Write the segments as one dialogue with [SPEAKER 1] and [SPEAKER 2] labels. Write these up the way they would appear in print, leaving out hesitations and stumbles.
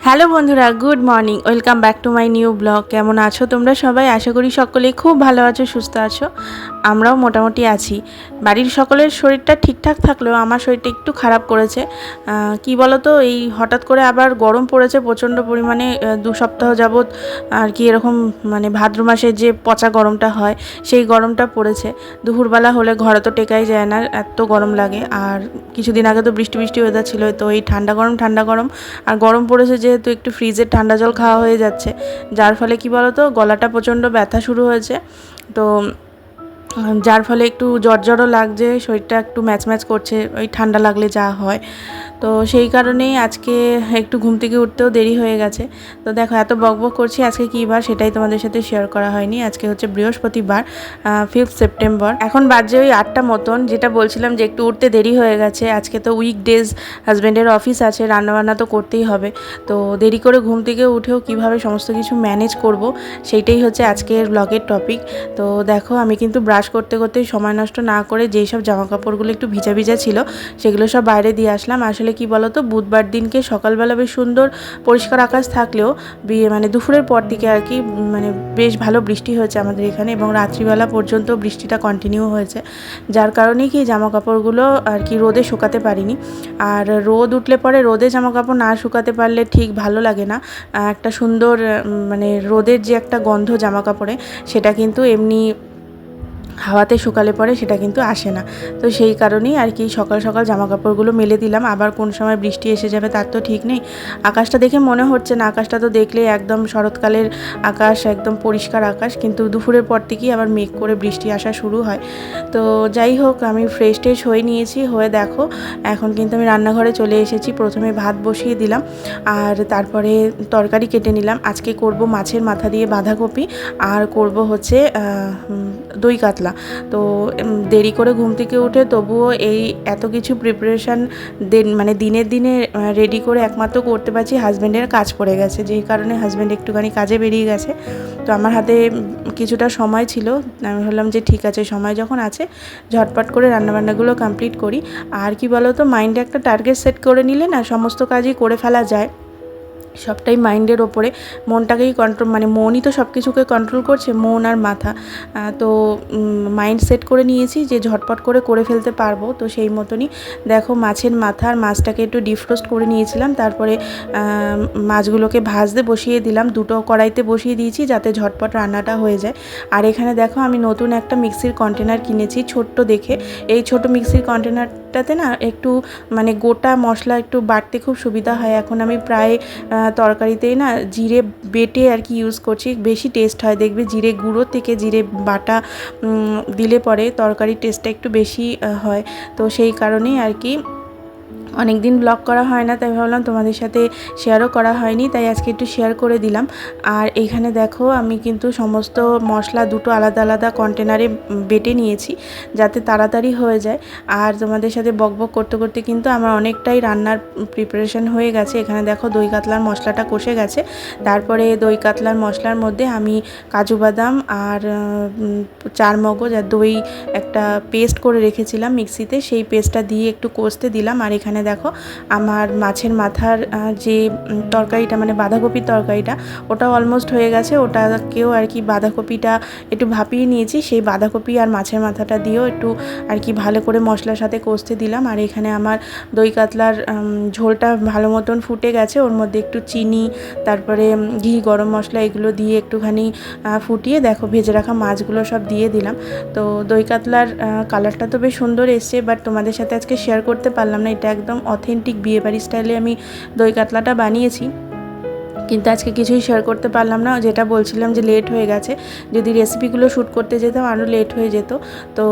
[SPEAKER 1] Hello বন্ধুরা, good morning. Welcome back to my new blog. কেমন আছো তোমরা সবাই? আশা করি সকলেই খুব ভালো আছো, সুস্থ আছো। আমরাও মোটামুটি আছি। বাড়ির সকলের শরীরটা ঠিকঠাক থাকলেও আমার শরীরটা একটু খারাপ করেছে। কি বলো তো, এই হঠাৎ করে আবার গরম পড়েছে প্রচণ্ড পরিমাণে। 2 সপ্তাহ যাবৎ আর কি এরকম মানে ভাদ্র মাসে যে পচা গরমটা হয় সেই গরমটা পড়েছে। দুপুরবেলা হলে ঘরে তো টেকাই যায় না, এত গরম লাগে। আর কিছুদিন আগে তো বৃষ্টি বৃষ্টি ওয়েদার ছিল, তো এই ঠান্ডা গরম আর গরম পড়েছে যেহেতু একটু ফ্রিজের ঠান্ডা জল খাওয়া হয়ে যাচ্ছে, যার ফলে কি বলো তো, গলাটা প্রচণ্ড ব্যথা শুরু হয়েছে। তো যার ফলে একটু জ্বরও লাগছে, শরীরটা একটু ম্যাচ করছে ওই ঠান্ডা লাগলে যা হয়। তো সেই কারণেই আজকে একটু ঘুম থেকে উঠতেও দেরি হয়ে গেছে। তো দেখো, এত বকবক করছি, আজকে কী বার সেটাই তোমাদের সাথে শেয়ার করা হয়নি। আজকে হচ্ছে বৃহস্পতিবার, 5 সেপ্টেম্বর। এখন বাজে ওই 8টা মতন। যেটা বলছিলাম যে একটু উঠতে দেরি হয়ে গেছে, আজকে তো উইকডেজ, হাজব্যান্ডের অফিস আছে, রান্নাবান্না তো করতেই হবে। তো দেরি করে ঘুম থেকে উঠেও কিভাবে সমস্ত কিছু ম্যানেজ করব, সেইটাই হচ্ছে আজকের ব্লগের টপিক। তো দেখো, আমি কিন্তু ব্রাশ করতে করতে সময় নষ্ট না করে যেই সব জামাকাপড়গুলো একটু ভিজা ভিজা ছিল সেগুলো সব বাইরে দিয়ে আসলাম। আসলে কি বলো তো, বুধবার দিনকে সকালবেলা বেশ সুন্দর পরিষ্কার আকাশ থাকলেও মানে দুপুরের পর থেকে আর কি মানে বেশ ভালো বৃষ্টি হয়েছে আমাদের এখানে, এবং রাত্রিবেলা পর্যন্ত বৃষ্টিটা কন্টিনিউ হয়েছে, যার কারণেই কি জামাকাপড়গুলো আর কি রোদে শুকাতে পারিনি। আর রোদ উঠলে পরে রোদে জামাকাপড় না শুকাতে পারলে ঠিক ভালো লাগে না। একটা সুন্দর মানে রোদের যে একটা গন্ধ জামাকাপড়ে, সেটা কিন্তু এমনি হাওয়াতে শুকালে পরে সেটা কিন্তু আসে না। তো সেই কারণেই আর কি সকাল সকাল জামাকাপড়গুলো মেলে দিলাম। আবার কোন সময় বৃষ্টি এসে যাবে তার তো ঠিক নেই। আকাশটা দেখে মনে হচ্ছে না, আকাশটা তো দেখলে একদম শরৎকালের আকাশ, একদম পরিষ্কার আকাশ, কিন্তু দুপুরের পর থেকেই আবার মেঘ করে বৃষ্টি আসা শুরু হয়। তো যাই হোক, আমি ফ্রেশ ট্রেশ হয়ে নিয়েছি, হয়ে দেখো এখন কিন্তু আমি রান্নাঘরে চলে এসেছি। প্রথমে ভাত বসিয়ে দিলাম, আর তারপরে তরকারি কেটে নিলাম। আজকে করব মাছের মাথা দিয়ে বাঁধাকপি, আর করব হচ্ছে দই কাতলা। তো দেরি করে ঘুম থেকে উঠে তবুও এই এত কিছু প্রিপারেশান মানে দিনের দিনে রেডি করে একমাত্র করতে পারছি হাজব্যান্ডের কাজ পড়ে গেছে, যেই কারণে হাজব্যান্ড একটুখানি কাজে বেরিয়ে গেছে। তো আমার হাতে কিছুটা সময় ছিল, আমি ভাবলাম যে ঠিক আছে, সময় যখন আছে ঝটপট করে রান্নাবান্নাগুলো কমপ্লিট করি। আর কি বলো তো, মাইন্ডে একটা টার্গেট সেট করে নিলে না সমস্ত কাজই করে ফেলা যায়। সবটাই মাইন্ডের ওপরে, মনটাকেই কন্ট্রোল, মানে মনই তো সব কিছুকে কন্ট্রোল করছে, মন আর মাথা। তো মাইন্ড সেট করে নিয়েছি যে ঝটপট করে ফেলতে পারবো। তো সেই মতনই দেখো, মাছের মাথা আর মাছটাকে একটু ডিফ্রোস্ট করে নিয়েছিলাম, তারপরে মাছগুলোকে ভাজতে বসিয়ে দিলাম। দুটো কড়াইতে বসিয়ে দিয়েছি যাতে ঝটপট রান্নাটা হয়ে যায়। আর এখানে দেখো, আমি নতুন একটা মিক্সির কন্টেনার কিনেছি ছোট্ট দেখে। এই ছোট মিক্সির কন্টেনারটাতে না একটু মানে গোটা মশলা একটু বাটতে খুব সুবিধা হয়। এখন আমি প্রায় তরকারিতেই না জিরে বেটে আর কি ইউজ করছি, বেশি টেস্ট হয় দেখবে। জিরে গুঁড়ো থেকে জিরে বাটা দিলে পরে তরকারির টেস্টটা একটু বেশি হয়। তো সেই কারণেই আর কি অনেক দিন ব্লগ করা হয় না, তাই ভাবলাম তোমাদের সাথে শেয়ারও করা হয়নি, তাই আজকে একটু শেয়ার করে দিলাম। আর এখানে দেখো, আমি কিন্তু সমস্ত মশলা দুটো আলাদা আলাদা কন্টেনারে বেটে নিয়েছি যাতে তাড়াতাড়ি হয়ে যায়। আর তোমাদের সাথে বকবক করতে করতে কিন্তু আমার অনেকটাই রান্নার প্রিপারেশন হয়ে গেছে। এখানে দেখো, দই কাতলার মশলাটা কষে গেছে। তারপরে দই কাতলার মশলার মধ্যে আমি কাজু বাদাম আর চারমগজ আর দই একটা পেস্ট করে রেখেছিলাম মিক্সিতে, সেই পেস্টটা দিয়ে একটু কষতে দিলাম। আর এখানে দেখো, আমার মাছের মাথার যে তরকারিটা মানে বাঁধাকপির তরকারিটা, ওটাও অলমোস্ট হয়ে গেছে। ওটাকেও আর কি বাঁধাকপিটা একটু ভাপিয়ে নিয়েছি, সেই বাঁধাকপি আর মাছের মাথাটা দিয়েও একটু আর কি ভালো করে মশলার সাথে কষতে দিলাম। আর এখানে আমার দই কাতলার ঝোলটা ভালো মতন ফুটে গেছে, ওর মধ্যে একটু চিনি, তারপরে ঘি, গরম মশলা এগুলো দিয়ে একটুখানি ফুটিয়ে দেখো ভেজে রাখা মাছগুলো সব দিয়ে দিলাম। তো দই কাতলার কালারটা তো বেশ সুন্দর এসছে, বাট তোমাদের সাথে আজকে শেয়ার করতে পারলাম না। এটা একদম অথেন্টিক বিয়েবাড়ি স্টাইলে আমি দই কাতলাটা বানিয়েছি, কিন্তু আজকে কিছুই শেয়ার করতে পারলাম না। যেটা বলছিলাম যে লেট হয়ে গেছে, যদি রেসিপিগুলো শ্যুট করতে যেতাম আরও লেট হয়ে যেত। তো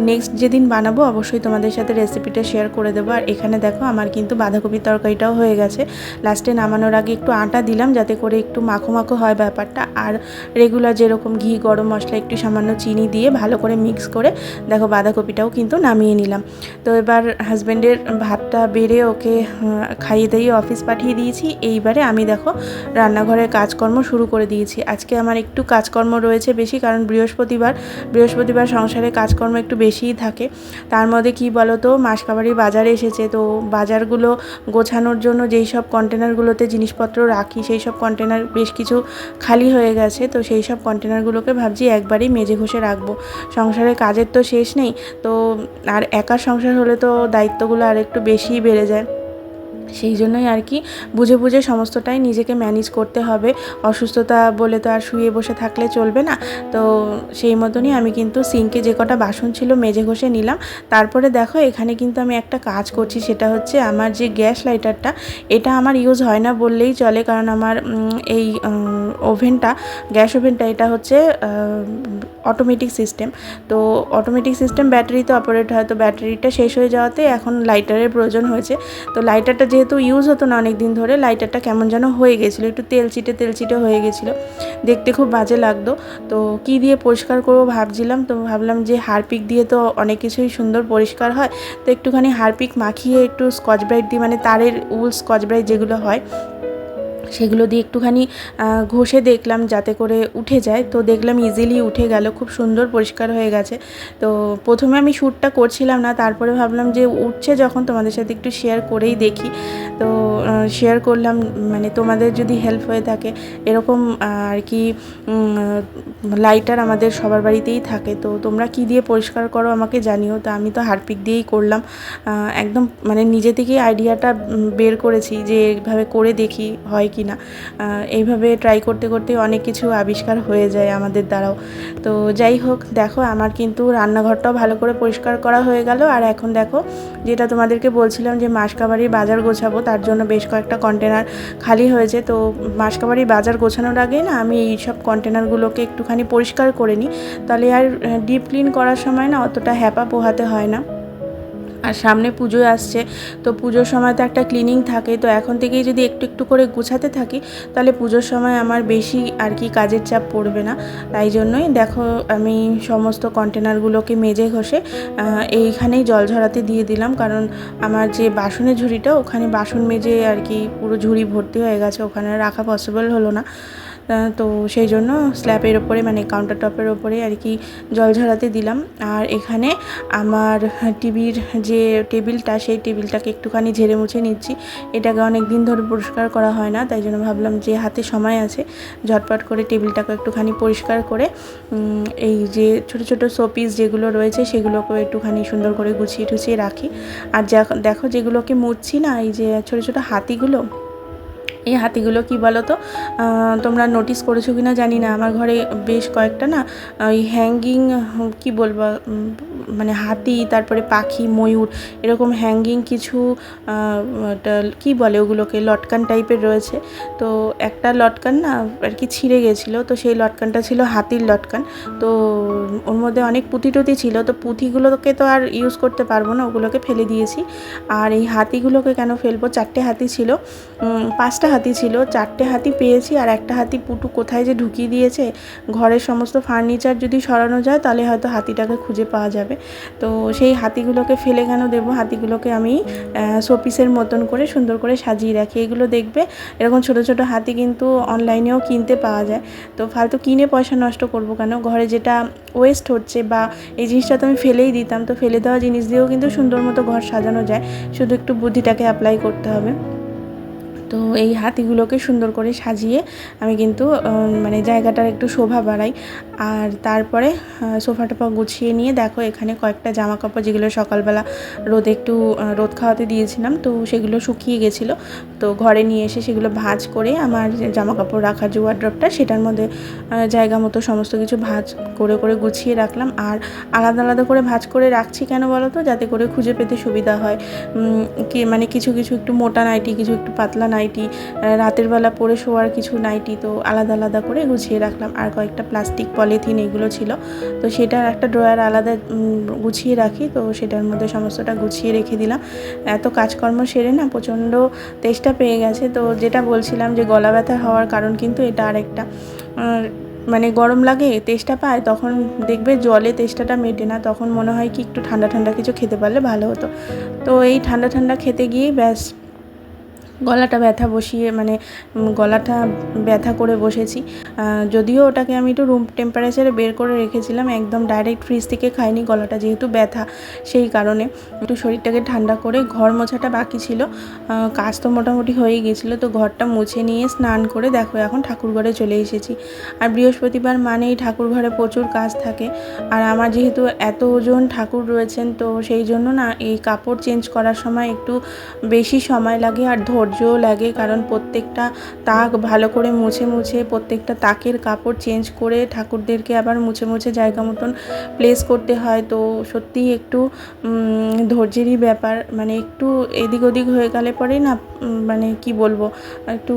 [SPEAKER 1] নেক্সট যেদিন বানাবো অবশ্যই তোমাদের সাথে রেসিপিটা শেয়ার করে দেবো। আর এখানে দেখো, আমার কিন্তু বাঁধাকপির তরকারিটাও হয়ে গেছে। লাস্টে নামানোর আগে একটু আটা দিলাম যাতে করে একটু মাখো মাখো হয় ব্যাপারটা। আর রেগুলার যেরকম ঘি, গরম মশলা, একটু সামান্য চিনি দিয়ে ভালো করে মিক্স করে দেখো বাঁধাকপিটাও কিন্তু নামিয়ে নিলাম। তো এবার হাজব্যান্ডের ভাতটা বেড়ে ওকে খাইয়ে দিয়ে অফিস পাঠিয়ে দিয়েছি। এইবারে আমি দেখো রান্নাঘরের কাজকর্ম শুরু করে দিয়েছি। আজকে আমার একটু কাজকর্ম রয়েছে বেশি, কারণ বৃহস্পতিবার সংসারে কাজকর্ম একটু বেশিই থাকে। তার মধ্যে কি বলো তো, মাসকাবাড়ি বাজারে এসেছে, তো বাজারগুলো গোছানোর জন্য যেই সব কন্টেনারগুলোতে জিনিসপত্র রাখি সেই সব কন্টেনার বেশ কিছু খালি হয়ে গেছে। তো সেই সব কন্টেনারগুলোকে ভাবছি একবারেই মেজে ঘষে রাখবো। সংসারের কাজের তো শেষ নেই, তো আর একার সংসার হলে তো দায়িত্বগুলো আর একটু বেশিই বেড়ে যায়। সেই জন্যই আর কি বুঝে বুঝে সমস্তটাই নিজেকে ম্যানেজ করতে হবে। অসুস্থতা বলে তো আর শুয়ে বসে থাকলে চলবে না। তো সেই মতনই আমি কিন্তু সিঙ্কে যে কটা বাসন ছিল মেজে ঘষে নিলাম। তারপরে দেখো এখানে কিন্তু আমি একটা কাজ করছি, সেটা হচ্ছে আমার যে গ্যাস লাইটারটা, এটা আমার ইউজ হয় না বললেই চলে, কারণ আমার এই গ্যাস ওভেনটা এটা হচ্ছে অটোমেটিক সিস্টেম। তো অটোমেটিক সিস্টেম ব্যাটারিতে অপারেট হয়, তো ব্যাটারিটা শেষ হয়ে যাওয়াতে এখন লাইটারের প্রয়োজন হয়েছে। তো লাইটারটা যেহেতু ইউজ হতো না অনেক দিন ধরে, লাইটারটা কেমন যেন হয়ে গেছিলো, একটু তেলচিটে হয়ে গেছিলো, দেখতে খুব বাজে লাগতো। তো কি দিয়ে পরিষ্কার করবো ভাবছিলাম, তো ভাবলাম যে হারপিক দিয়ে তো অনেক কিছুই সুন্দর পরিষ্কার হয়, তো একটুখানি হারপিক মাখিয়ে একটু স্কচ ব্রাইট দিয়ে, মানে তারের উল স্কচ ব্রাইট যেগুলো হয় সেগুলো দিয়ে একটুখানি ঘষে দেখলাম যাতে করে উঠে যায়। তো দেখলাম ইজিলি উঠে গেল, খুব সুন্দর পরিষ্কার হয়ে গেছে। তো প্রথমে আমি শ্যুটটা করছিলাম না, তারপরে ভাবলাম যে উঠছে যখন তোমাদের সাথে একটু শেয়ার করেই দেখি। তো শেয়ার করলাম, মানে তোমাদের যদি হেল্প হয়ে থাকে এরকম আর কি। লাইটার আমাদের সবার বাড়িতেই থাকে, তো তোমরা কি দিয়ে পরিষ্কার করো আমাকে জানিও। তো আমি তো হারপিক দিয়েই করলাম, একদম মানে নিজে থেকেই আইডিয়াটা বের করেছি যে এইভাবে করে দেখি হয় কি না। এইভাবে ট্রাই করতে করতে অনেক কিছু আবিষ্কার হয়ে যায় আমাদের দ্বারাও। তো যাই হোক, দেখো আমার কিন্তু রান্নাঘরটাও ভালো করে পরিষ্কার করা হয়ে গেল। আর এখন দেখো, যেটা তোমাদেরকে বলছিলাম যে মাসকাবাড়ির বাজার গোছাবো, তার জন্য বেশ কয়েকটা কন্টেনার খালি হয়েছে। তো মাসকাবাড়ির বাজার গোছানোর আগেই না আমি এই সব কন্টেনারগুলোকে একটুখানি পরিষ্কার করে নিই, তাহলে আর ডিপ ক্লিন করার সময় না অতটা হ্যাপা পোহাতে হয় না। আর সামনে পুজো আসছে, তো পুজোর সময় তো একটা ক্লিনিং থাকে, তো এখন থেকেই যদি একটু একটু করে গুছাতে থাকি তাহলে পুজোর সময় আমার বেশি আর কি কাজের চাপ পড়বে না। তাই জন্যই দেখো আমি সমস্ত কন্টেনারগুলোকে মেজে ঘষে এইখানেই জল ঝরাতে দিয়ে দিলাম, কারণ আমার যে বাসনের ঝুড়িটা, ওখানে বাসন মেজে আর কি পুরো ঝুড়ি ভর্তি হয়ে গেছে, ওখানে রাখা পসিবল হলো না। তো সেই জন্য স্ল্যাবের ওপরে, মানে কাউন্টার টপের ওপরে আর কি জল ঝরাতে দিলাম। আর এখানে আমার টিভির যে টেবিলটা, সেই টেবিলটাকে একটুখানি ঝেড়ে মুছে নিচ্ছি। এটাকে অনেক দিন ধরে পরিষ্কার করা হয় না, তাই জন্য ভাবলাম যে হাতে সময় আছে, ঝটপট করে টেবিলটাকে একটুখানি পরিষ্কার করে এই যে ছোট ছোট শোপিস যেগুলো রয়েছে সেগুলোকে একটুখানি সুন্দর করে গুছিয়ে টুছিয়ে রাখি। আর দেখো যেগুলোকে মুছছি না, এই যে ছোট ছোট হাতিগুলো, এই হাতিগুলো কি বলো তো, তোমরা নোটিস করেছো কি না জানি না, আমার ঘরে বেশ কয়েকটা না ওই হ্যাঙ্গিং, কি বলবো, মানে হাতি, তারপরে পাখি, ময়ূর, এরকম হ্যাঙ্গিং কিছু কি বলে ওগুলোকে, লটকান টাইপের রয়েছে। তো একটা লটকান না আর কি ছিঁড়ে গেছিলো, তো সেই লটকানটা ছিল হাতির লটকান। তো ওর মধ্যে অনেক পুঁথি টুথি ছিল, তো পুঁথিগুলোকে তো আর ইউজ করতে পারবো না, ওগুলোকে ফেলে দিয়েছি। আর এই হাতিগুলোকে কেন ফেলবো, 4টে হাতি ছিল, 5টা হাতি ছিল, 4টে হাতি পেয়েছি, আর একটা হাতি পুটু কোথায় যে ঢুকিয়ে দিয়েছে। ঘরের সমস্ত ফার্নিচার যদি সরানো যায় তাহলে হয়তো হাতিটাকে খুঁজে পাওয়া যাবে। তো সেই হাতিগুলোকে ফেলে কেন দেবো, হাতিগুলোকে আমি শোপিসের মতন করে সুন্দর করে সাজিয়ে রাখি। এগুলো দেখবে এরকম ছোট ছোট হাতি কিন্তু অনলাইনেও কিনতে পাওয়া যায়। তো ফালতু কিনে পয়সা নষ্ট করবো কেন, ঘরে যেটা ওয়েস্ট হচ্ছে, বা এই জিনিসটা তো আমি ফেলেই দিতাম, তো ফেলে দেওয়া জিনিস দিয়েও কিন্তু সুন্দর মতো ঘর সাজানো যায়, শুধু একটু বুদ্ধিটাকে অ্যাপ্লাই করতে হবে। তো এই হাতিগুলোকে সুন্দর করে সাজিয়ে আমি কিন্তু মানে জায়গাটার একটু শোভা বাড়াই। আর তারপরে সোফা টোফা গুছিয়ে নিয়ে দেখো এখানে কয়েকটা জামা কাপড়, যেগুলো সকালবেলা রোদে একটু রোদ খাওয়াতে দিয়েছিলাম, তো সেগুলো শুকিয়ে গেছিলো, তো ঘরে নিয়ে এসে সেগুলো ভাঁজ করে আমার জামা কাপড় রাখার যে ওয়ার্ড্রপটা, সেটার মধ্যে জায়গা মতো সমস্ত কিছু ভাঁজ করে করে গুছিয়ে রাখলাম। আর আলাদা আলাদা করে ভাঁজ করে রাখছি কেন বলো তো, যাতে করে খুঁজে পেতে সুবিধা হয়। মানে কিছু কিছু একটু মোটা নাইটি, কিছু একটু পাতলা নাইটি, রাতের বেলা পরে শোয়ার কিছু নাইটি, তো আলাদা আলাদা করে গুছিয়ে রাখলাম। আর কয়েকটা প্লাস্টিক পলিথিন এগুলো ছিল, তো সেটার একটা ড্রয়ার আলাদা গুছিয়ে রাখি, তো সেটার মধ্যে সমস্তটা গুছিয়ে রেখে দিলাম। এত কাজকর্ম সেরে না প্রচণ্ড তেষ্টা পেয়ে গেছে। তো যেটা বলছিলাম যে গলা ব্যথা হওয়ার কারণ কিন্তু এটা আরেকটা, মানে গরম লাগে, তেষ্টা পায়, তখন দেখবে জলে তেষ্টাটা মেটে না, তখন মনে হয় কি একটু ঠান্ডা ঠান্ডা কিছু খেতে পারলে ভালো হতো। তো এই ঠান্ডা ঠান্ডা খেতে গিয়েই ব্যাস গলাটা ব্যথা বসিয়ে মানে গলাটা ব্যথা করে বসেছি। যদিও ওটাকে আমি একটু রুম টেম্পারেচারে বের করে রেখেছিলাম, একদম ডাইরেক্ট ফ্রিজ থেকে খাইনি, গলাটা যেহেতু ব্যথা সেই কারণে একটু শরীরটাকে ঠান্ডা করে ঘর মোছাটা বাকি ছিল। কাজ তো মোটামুটি হয়ে গিয়েছিলো, তো ঘরটা মুছে নিয়ে স্নান করে দেখো এখন ঠাকুরঘরে চলে এসেছি। আর বৃহস্পতিবার মানেই ঠাকুরঘরে প্রচুর কাজ থাকে, আর আমার যেহেতু এত ওজন ঠাকুর রয়েছেন তো সেই জন্য না এই কাপড় চেঞ্জ করার সময় একটু বেশি সময় লাগে আর ধৈর্যও লাগে, কারণ প্রত্যেকটা তাক ভালো করে মুছে মুছে প্রত্যেকটা তাকের কাপড় চেঞ্জ করে ঠাকুরদেরকে আবার মুছে মুছে জায়গা মতন প্লেস করতে হয়। তো সত্যিই একটু ধৈর্যেরই ব্যাপার, মানে একটু এদিক ওদিক হয়ে গেলে পরেই না মানে কি বলবো, একটু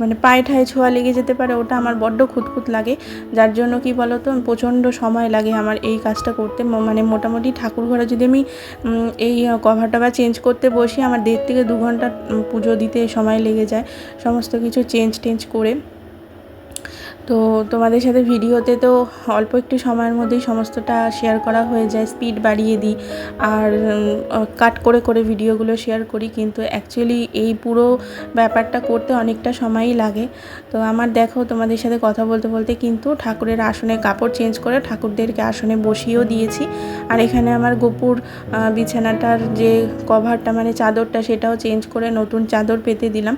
[SPEAKER 1] মানে পায়ে ঠায়ে ছোঁয়া লেগে যেতে পারে, ওটা আমার বড্ড খুঁতখুত লাগে। যার জন্য কি বলতো প্রচণ্ড সময় লাগে আমার এই কাজটা করতে। মানে মোটামুটি ঠাকুর ঘরে যদি আমি এই কভার টভার চেঞ্জ করতে বসি আমার 1.5 থেকে 2 ঘন্টা পুজো দিতে সময় লেগে যায় সমস্ত কিছু চেঞ্জ করে। তো তোমাদের সাথে ভিডিওতে তো অল্প একটু সময়ের মধ্যেই সমস্তটা শেয়ার করা হয়ে যায়, স্পিড বাড়িয়ে দিই আর কাট করে করে ভিডিওগুলো শেয়ার করি, কিন্তু অ্যাকচুয়ালি এই পুরো ব্যাপারটা করতে অনেকটা সময়ই লাগে। তো আমার দেখো তোমাদের সাথে কথা বলতে বলতে কিন্তু ঠাকুরের আসনে কাপড় চেঞ্জ করে ঠাকুরদেরকে আসনে বসিয়েও দিয়েছি। আর এখানে আমার গোপুর বিছানাটার যে কভারটা মানে চাদরটা সেটাও চেঞ্জ করে নতুন চাদর পেতে দিলাম,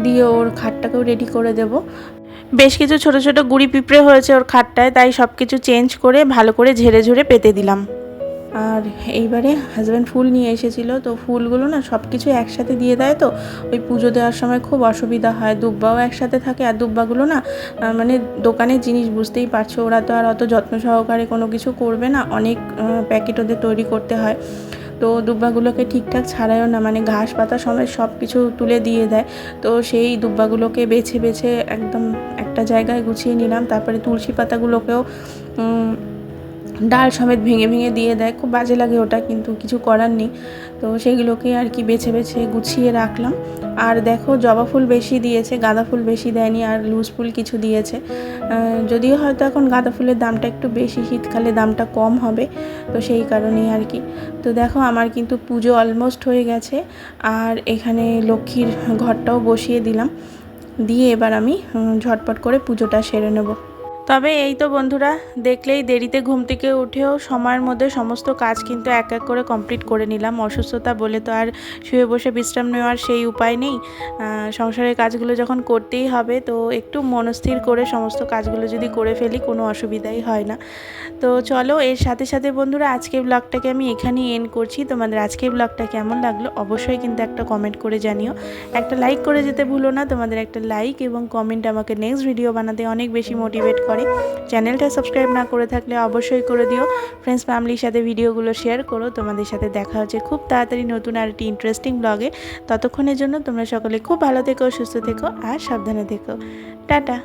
[SPEAKER 1] দিয়ে ওর খাটটাকেও রেডি করে দেবো। বেশ কিছু ছোট ছোট গুঁড়ি পিঁপড়ে হয়েছে ওর খাটটায়, তাই সব কিছু চেঞ্জ করে ভালো করে ঝেড়ে ঝুড়ে পেতে দিলাম। আর এইবারে হাজব্যান্ড ফুল নিয়ে এসেছিলো, তো ফুলগুলো না সব কিছু একসাথে দিয়ে দেয়, তো ওই পুজো দেওয়ার সময় খুব অসুবিধা হয়। দুব্বাও একসাথে থাকে, আর দুব্বাগুলো না মানে দোকানের জিনিস বুঝতেই পারছো, ওরা তো আর অত যত্ন সহকারে কোনো কিছু করবে না, অনেক প্যাকেট ওদের তৈরি করতে হয়। তো দুব্বাগুলোকে ঠিকঠাক ছাড়ায়ও না, মানে ঘাস পাতা সময় সব কিছু তুলে দিয়ে দেয়। তো সেই দুব্বাগুলোকে বেছে বেছে একদম একটা জায়গায় গুছিয়ে নিলাম। তারপরে তুলসী পাতাগুলোকেও ডাল সমেত ভেঙে ভেঙে দিয়ে দেয়, খুব বাজে লাগে ওটা, কিন্তু কিছু করার নেই। তো সেইগুলোকে আর কি বেছে বেছে গুছিয়ে রাখলাম। আর দেখো জবা ফুল বেশি দিয়েছে, গাঁদা ফুল বেশি দেয়নি, আর লুজ ফুল কিছু দিয়েছে। যদিও হয়তো এখন গাঁদা ফুলের দামটা একটু বেশি, শীতকালে দামটা কম হবে, তো সেই কারণেই আর কি। তো দেখো আমার কিন্তু পুজো অলমোস্ট হয়ে গেছে, আর এখানে লক্ষ্মীর ঘরটাও বসিয়ে দিলাম, দিয়ে এবার আমি ঝটপট করে পুজোটা সেরে নেব। তবে এই তো বন্ধুরা, দেখলেই দেরিতে ঘুম থেকে উঠেও সময়ের মধ্যে সমস্ত কাজ কিন্তু এক এক করে কমপ্লিট করে নিলাম। অসুস্থতা বলে তো আর শুয়ে বসে বিশ্রাম নেওয়ার সেই উপায় নেই, সংসারের কাজগুলো যখন করতেই হবে তো একটু মনস্থির করে সমস্ত কাজগুলো যদি করে ফেলি কোনো অসুবিধাই হয় না। তো চলো, এর সাথে সাথে বন্ধুরা আজকের ব্লগটাকে আমি এখানেই এন্ড করছি। তোমাদের আজকের ব্লগটা কেমন লাগলো অবশ্যই কিন্তু একটা কমেন্ট করে জানিও, একটা লাইক করে যেতে ভুলো না। তোমাদের একটা লাইক এবং কমেন্ট আমাকে নেক্সট ভিডিও বানাতে অনেক বেশি মোটিভেট করে। চ্যানেলটা সাবস্ক্রাইব না করে থাকলে অবশ্যই করে দিও, ফ্রেন্ডস ফ্যামিলির সাথে ভিডিওগুলো শেয়ার করো। তোমাদের সাথে দেখা হচ্ছে খুব তাড়াতাড়ি নতুন আর একটি ইন্টারেস্টিং ব্লগে। ততক্ষণের জন্য তোমরা সকলে খুব ভালো থেকো, সুস্থ থেকো আর সাবধানে থেকো। টাটা।